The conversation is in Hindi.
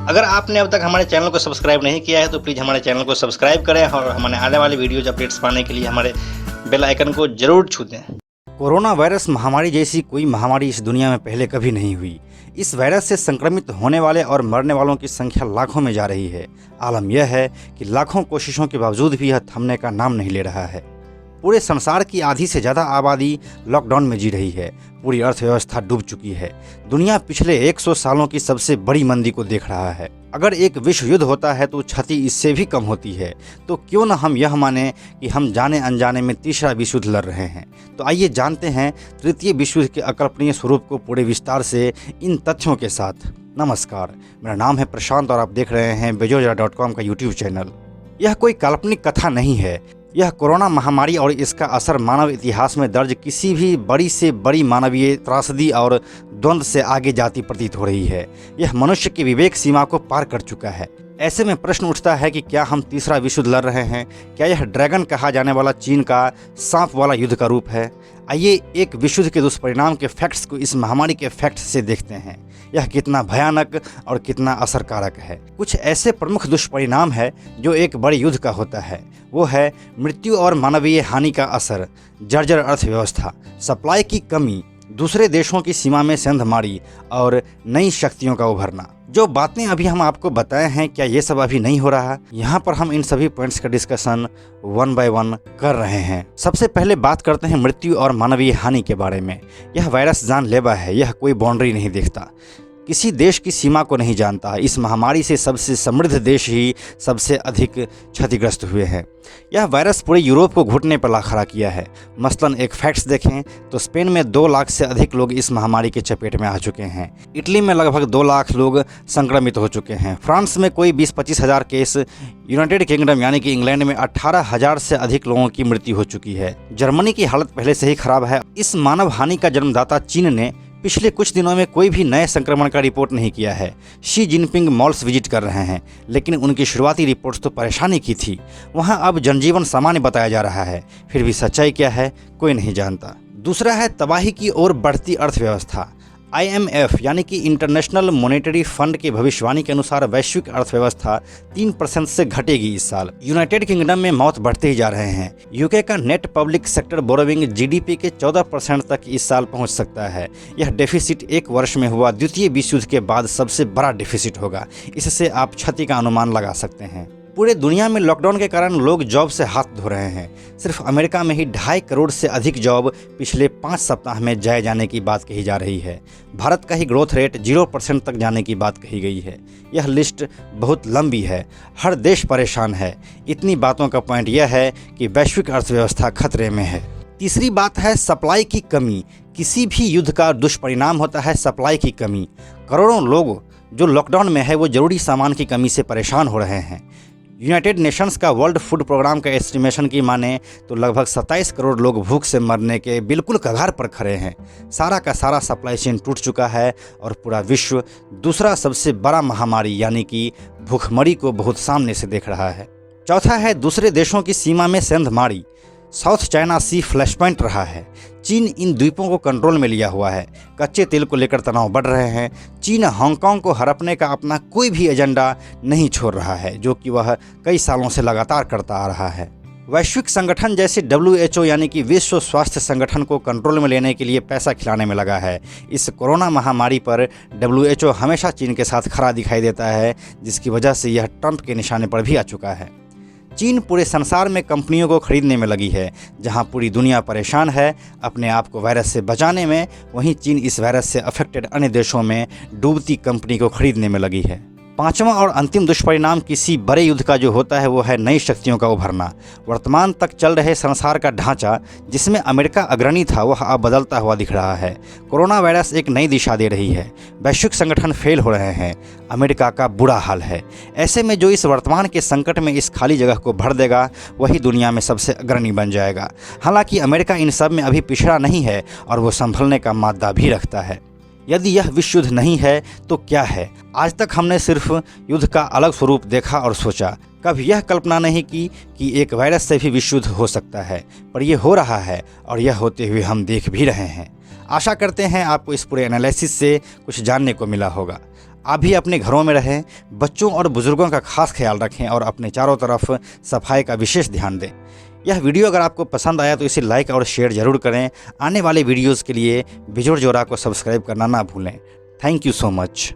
अगर आपने अब तक हमारे चैनल को सब्सक्राइब नहीं किया है तो प्लीज़ हमारे चैनल को सब्सक्राइब करें और हमारे आने वाले वीडियोज़ अपडेट्स पाने के लिए हमारे बेल आइकन को ज़रूर छू दें। कोरोना वायरस महामारी जैसी कोई महामारी इस दुनिया में पहले कभी नहीं हुई। इस वायरस से संक्रमित होने वाले और मरने वालों की संख्या लाखों में जा रही है। आलम यह है कि लाखों कोशिशों के बावजूद भी यह थमने का नाम नहीं ले रहा है। पूरे संसार की आधी से ज़्यादा आबादी लॉकडाउन में जी रही है। पूरी अर्थव्यवस्था डूब चुकी है। दुनिया पिछले 100 सालों की सबसे बड़ी मंदी को देख रहा है। अगर एक विश्व युद्ध होता है तो क्षति इससे भी कम होती है। तो क्यों न हम यह माने कि हम जाने अनजाने में तीसरा विश्व युद्ध लड़ रहे हैं। तो आइए जानते हैं तृतीय विश्व युद्ध के अकल्पनीय स्वरूप को पूरे विस्तार से इन तथ्यों के साथ। नमस्कार, मेरा नाम है प्रशांत और आप देख रहे हैं बेजोजरा.com का यूट्यूब चैनल। यह कोई काल्पनिक कथा नहीं है। यह कोरोना महामारी और इसका असर मानव इतिहास में दर्ज किसी भी बड़ी से बड़ी मानवीय त्रासदी और द्वंद्व से आगे जाती प्रतीत हो रही है। यह मनुष्य की विवेक सीमा को पार कर चुका है। ऐसे में प्रश्न उठता है कि क्या हम तीसरा विश्व युद्ध लड़ रहे हैं? क्या यह ड्रैगन कहा जाने वाला चीन का सांप वाला युद्ध का रूप है? आइए एक विश्व युद्ध के दुष्परिणाम के फैक्ट्स को इस महामारी के फैक्ट्स से देखते हैं। यह कितना भयानक और कितना असरकारक है। कुछ ऐसे प्रमुख दुष्परिणाम है जो एक बड़े युद्ध का होता है। वो है मृत्यु और मानवीय हानि का असर, जर्जर अर्थव्यवस्था, सप्लाई की कमी, दूसरे देशों की सीमा में सेंधमारी और नई शक्तियों का उभरना। जो बातें अभी हम आपको बताए हैं, क्या ये सब अभी नहीं हो रहा? यहाँ पर हम इन सभी पॉइंट्स का डिस्कशन वन बाय वन कर रहे हैं। सबसे पहले बात करते हैं मृत्यु और मानवीय हानि के बारे में। यह वायरस जानलेवा है। यह कोई बाउंड्री नहीं देखता, किसी देश की सीमा को नहीं जानता। इस महामारी से सबसे समृद्ध देश ही सबसे अधिक क्षतिग्रस्त हुए हैं। यह वायरस पूरे यूरोप को घुटने पर ला खड़ा किया है। मसलन एक फैक्ट्स देखें तो स्पेन में 2 लाख से अधिक लोग इस महामारी के चपेट में आ चुके हैं। इटली में लगभग 2 लाख लोग संक्रमित हो चुके हैं। फ्रांस में कोई 20-25 हज़ार केस। यूनाइटेड किंगडम यानी कि इंग्लैंड में 18,000 से अधिक लोगों की मृत्यु हो चुकी है। जर्मनी की हालत पहले से ही खराब है। इस मानव हानि का जन्मदाता चीन ने पिछले कुछ दिनों में कोई भी नए संक्रमण का रिपोर्ट नहीं किया है। शी जिनपिंग मॉल्स विजिट कर रहे हैं, लेकिन उनकी शुरुआती रिपोर्ट्स तो परेशानी की थी। वहां अब जनजीवन सामान्य बताया जा रहा है, फिर भी सच्चाई क्या है कोई नहीं जानता। दूसरा है तबाही की ओर बढ़ती अर्थव्यवस्था। IMF यानी कि इंटरनेशनल मॉनेटरी फंड की भविष्यवाणी के अनुसार वैश्विक अर्थव्यवस्था 3% से घटेगी इस साल। यूनाइटेड किंगडम में मौत बढ़ते ही जा रहे हैं। यूके का net public sector borrowing GDP के 14% तक इस साल पहुंच सकता है। यह डेफिसिट एक वर्ष में हुआ द्वितीय विश्व युद्ध के बाद सबसे बड़ा डेफिसिट होगा। इससे आप क्षति का अनुमान लगा सकते हैं। पूरे दुनिया में लॉकडाउन के कारण लोग जॉब से हाथ धो रहे हैं। सिर्फ अमेरिका में ही 2.5 करोड़ से अधिक जॉब पिछले 5 सप्ताह में जाए जाने की बात कही जा रही है। भारत का ही ग्रोथ रेट 0% तक जाने की बात कही गई है। यह लिस्ट बहुत लंबी है। हर देश परेशान है। इतनी बातों का पॉइंट यह है कि वैश्विक अर्थव्यवस्था खतरे में है। तीसरी बात है सप्लाई की कमी। किसी भी युद्ध का दुष्परिणाम होता है सप्लाई की कमी। करोड़ों लोग जो लॉकडाउन में है वो जरूरी सामान की कमी से परेशान हो रहे हैं। यूनाइटेड नेशंस का वर्ल्ड फूड प्रोग्राम का एस्टिमेशन की माने तो लगभग 27 करोड़ लोग भूख से मरने के बिल्कुल कगार पर खड़े हैं। सारा का सारा सप्लाई चेन टूट चुका है और पूरा विश्व दूसरा सबसे बड़ा महामारी यानी कि भूखमरी को बहुत सामने से देख रहा है। चौथा है दूसरे देशों की सीमा में सेंधमारी। साउथ चाइना सी फ्लैश पॉइंट रहा है। चीन इन द्वीपों को कंट्रोल में लिया हुआ है। कच्चे तेल को लेकर तनाव बढ़ रहे हैं। चीन हांगकांग को हड़पने का अपना कोई भी एजेंडा नहीं छोड़ रहा है, जो कि वह कई सालों से लगातार करता आ रहा है। वैश्विक संगठन जैसे WHO यानी कि विश्व स्वास्थ्य संगठन को कंट्रोल में लेने के लिए पैसा खिलाने में लगा है। इस कोरोना महामारी पर WHO हमेशा चीन के साथ खड़ा दिखाई देता है, जिसकी वजह से यह ट्रंप के निशाने पर भी आ चुका है। चीन पूरे संसार में कंपनियों को खरीदने में लगी है। जहां पूरी दुनिया परेशान है अपने आप को वायरस से बचाने में, वहीं चीन इस वायरस से अफेक्टेड अन्य देशों में डूबती कंपनी को खरीदने में लगी है। पांचवा और अंतिम दुष्परिणाम किसी बड़े युद्ध का जो होता है वो है नई शक्तियों का उभरना। वर्तमान तक चल रहे संसार का ढांचा जिसमें अमेरिका अग्रणी था वह अब बदलता हुआ दिख रहा है। कोरोना वायरस एक नई दिशा दे रही है। वैश्विक संगठन फेल हो रहे हैं। अमेरिका का बुरा हाल है। ऐसे में जो इस वर्तमान के संकट में इस खाली जगह को भर देगा वही दुनिया में सबसे अग्रणी बन जाएगा। हालांकि अमेरिका इन सब में अभी पिछड़ा नहीं है और वो संभलने का मादा भी रखता है। यदि यह विश्व युद्ध नहीं है तो क्या है? आज तक हमने सिर्फ युद्ध का अलग स्वरूप देखा और सोचा, कभी यह कल्पना नहीं की कि एक वायरस से भी विश्व युद्ध हो सकता है। पर यह हो रहा है और यह होते हुए हम देख भी रहे हैं। आशा करते हैं आपको इस पूरे एनालिसिस से कुछ जानने को मिला होगा। आप भी अपने घरों में रहें, बच्चों और बुजुर्गों का खास ख्याल रखें और अपने चारों तरफ सफाई का विशेष ध्यान दें। यह वीडियो अगर आपको पसंद आया तो इसे लाइक और शेयर जरूर करें। आने वाले वीडियोज़ के लिए बिजोड़ जोरा को सब्सक्राइब करना ना भूलें। Thank you so much.